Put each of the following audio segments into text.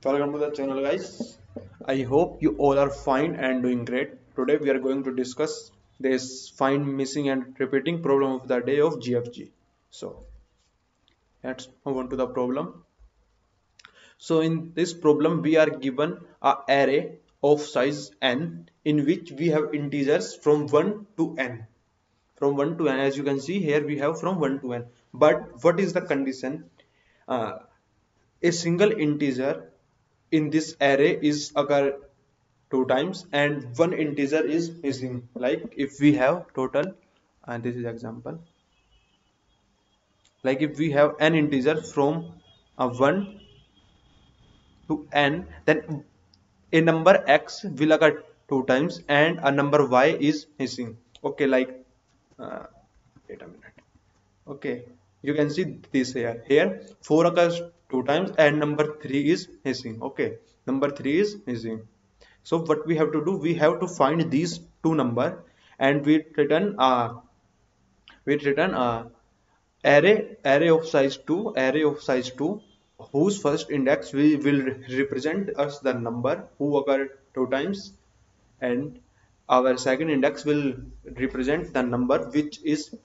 Welcome to the channel, guys. I hope you all are fine and doing great. Today we are going to discuss this find, missing, and repeating problem of the day of GFG. So let's move on to the problem. So in this problem, we are given a array of size n in which we have integers from 1 to n. From 1 to n, as you can see here, we have from 1 to n. But what is the condition? Uh, a single integer in this array is occur two times and one integer is missing. Like if we have total, and this is example, like if we have an integer from 1 to n, then a number x will occur two times and a number y is missing. Okay, like uh, wait a minute. Okay, you can see this here 4 occurs two times and number 3 is missing. Okay, number 3 is missing. So what we have to do, we have to find these two number, and we return array of size 2 whose first index we will represent us the number who occur two times, and our second index will represent the number which is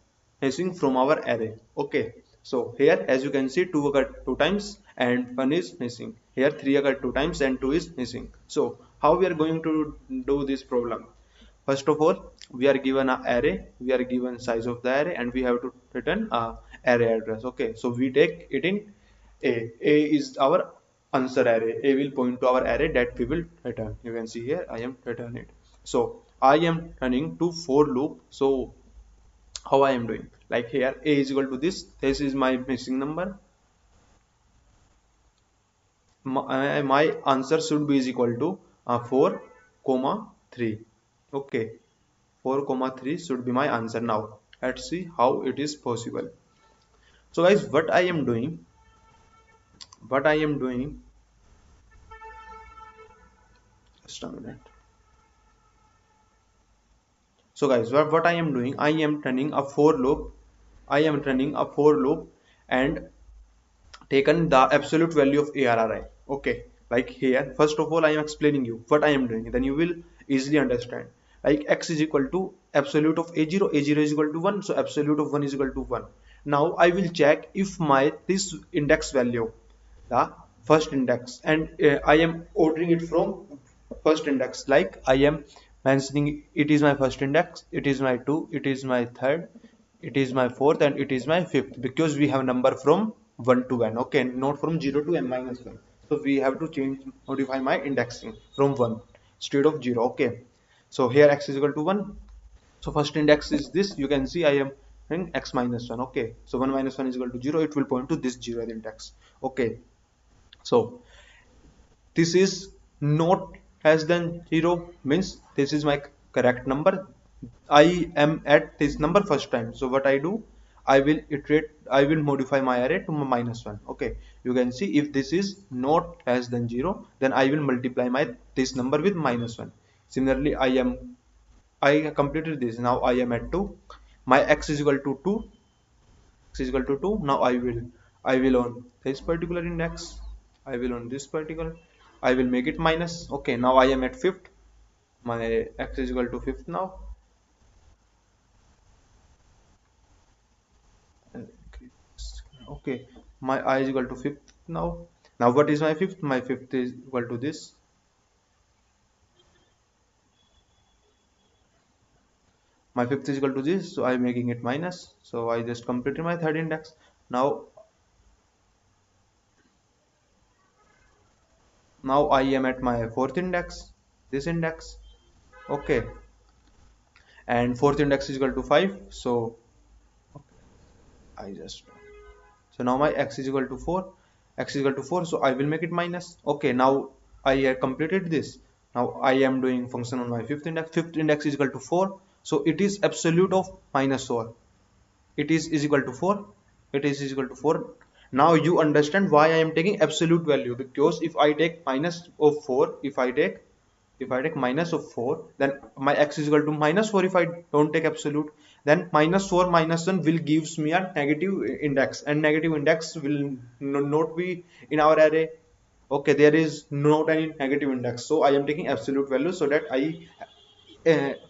missing from our array. Okay, so here as you can see 2 occur two times and 1 is missing. Here 3 occur two times and 2 is missing. So how we are going to do this problem? First of all, we are given a array, we are given size of the array, and we have to return a array address. Okay, so we take it in a is our answer array. A will point to our array that we will return. You can see here I am returning it. So I am running to for loop. So how I am doing, like here a is equal to this is my missing number. My answer should be is equal to 4 comma 3. Okay, 4 comma 3 should be my answer. Now let's see how it is possible. So guys, what I am doing, just a minute. So guys, what I am doing, I am running a for loop and taken the absolute value of ARRI. Okay, like here first of all I am explaining you what I am doing, then you will easily understand. Like x is equal to absolute of a0 is equal to 1, so absolute of 1 is equal to 1. Now I will check if my this index value, the first index, and I am ordering it from first index. Like I am mentioning it is my first index, it is my 2, it is my third, it is my fourth, and it is my fifth, because we have number from 1 to n. Okay, not from 0 to n minus 1. So we have to modify my indexing from 1 instead of 0. Okay, so here x is equal to 1. So first index is this. You can see I am in x minus 1. Okay, so 1 minus 1 is equal to 0. It will point to this 0th index. Okay, so this is not less than 0 means this is my correct number. I am at this number first time. So what I do, I will modify my array to minus 1. Okay, you can see if this is not less than 0, then I will multiply my this number with minus 1. Similarly, I completed this. Now I am at 2. My x is equal to 2. X is equal to 2. Now I will on this particular index. I will on this particular. I will make it minus. Okay, now I am at 5th. My x is equal to 5th now. Okay, my I is equal to 5th now. Now what is my 5th? My 5th is equal to this. My 5th is equal to this, so I'm making it minus. So I just completed my third index. Now I am at my fourth index, this index. Okay, and fourth index is equal to 5. So I just so now my x is equal to 4. X is equal to 4, so I will make it minus. Okay, now I have completed this. Now I am doing function on my fifth index. Fifth index is equal to 4, so it is absolute of minus 4. It is equal to 4. It is equal to 4. Now you understand why I am taking absolute value, because if I take minus of 4, if I take minus of 4, then my x is equal to minus 4. If I don't take absolute, then minus 4 minus 1 will gives me a negative index, and negative index will not be in our array. Okay, there is not any negative index, so I am taking absolute value so that I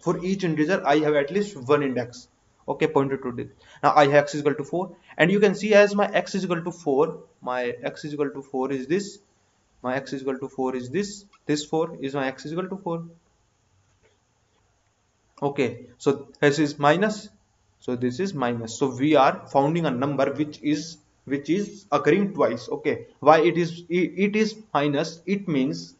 for each integer I have at least one index. Okay, pointed to this. Now I have x is equal to 4, and you can see as my x is equal to 4, my x is equal to 4 is this, my x is equal to 4 is this 4 is my x is equal to 4. Okay, so this is minus, so this is minus, so we are founding a number which is occurring twice. Okay, why it is minus, it means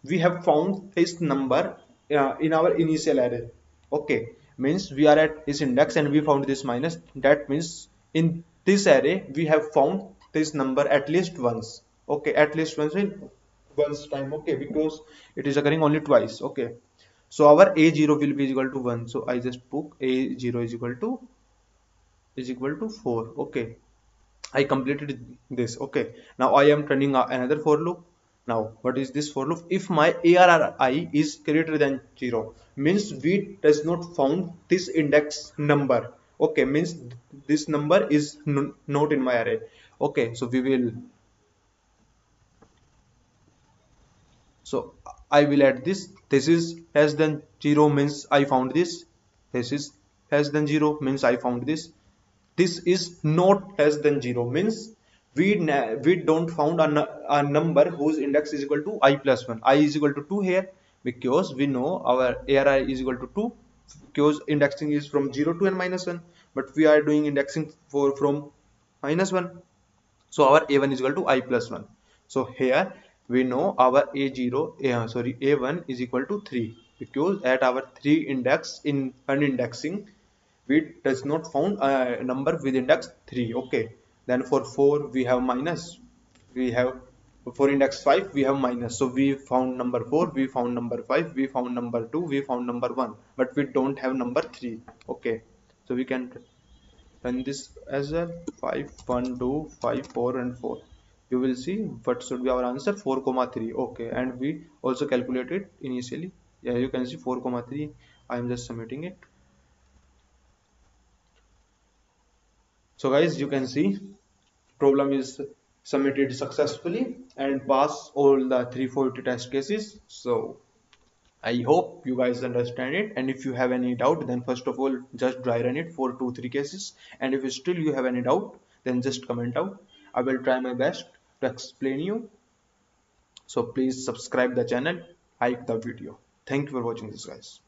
we have found this number in our initial array. Okay, means we are at this index and we found this minus, that means in this array we have found this number at least once. Okay, at least once in once time. Okay, because it is occurring only twice. Okay, so our a0 will be equal to 1, so I just put a0 is equal to 4. Okay, I completed this. Okay, now I am turning another for loop. Now what is this for loop? If my ARRI is greater than 0, means we does not found this index number. Okay, means this number is not in my array. Okay, so we will, so I will add this. This is less than 0 means I found this. This is less than 0 means I found this. This is not less than 0 means we don't found a number whose index is equal to I plus 1. I is equal to 2 here because we know our ARI is equal to 2, because indexing is from 0 to n minus 1, but we are doing indexing for from minus 1. So our a1 is equal to I plus 1. So here we know our a0 sorry a1 is equal to 3, because at our 3 index in unindexing we does not found a number with index 3. Okay, then for 4 we have minus, we have for index 5 we have minus, so we found number 4, we found number 5, we found number 2, we found number 1, but we don't have number 3. Okay, so we can run this as well. 5 1 2 5 4 and 4, you will see what should be our answer, 4 comma 3. Okay, and we also calculated initially. Yeah, you can see 4 comma 3. I am just submitting it. So guys, you can see problem is submitted successfully and pass all the 340 test cases. So I hope you guys understand it, and if you have any doubt, then first of all just dry run it for 2-3 cases, and if still you have any doubt, then just comment out. I will try my best to explain you. So please subscribe the channel, like the video. Thank you for watching this, guys.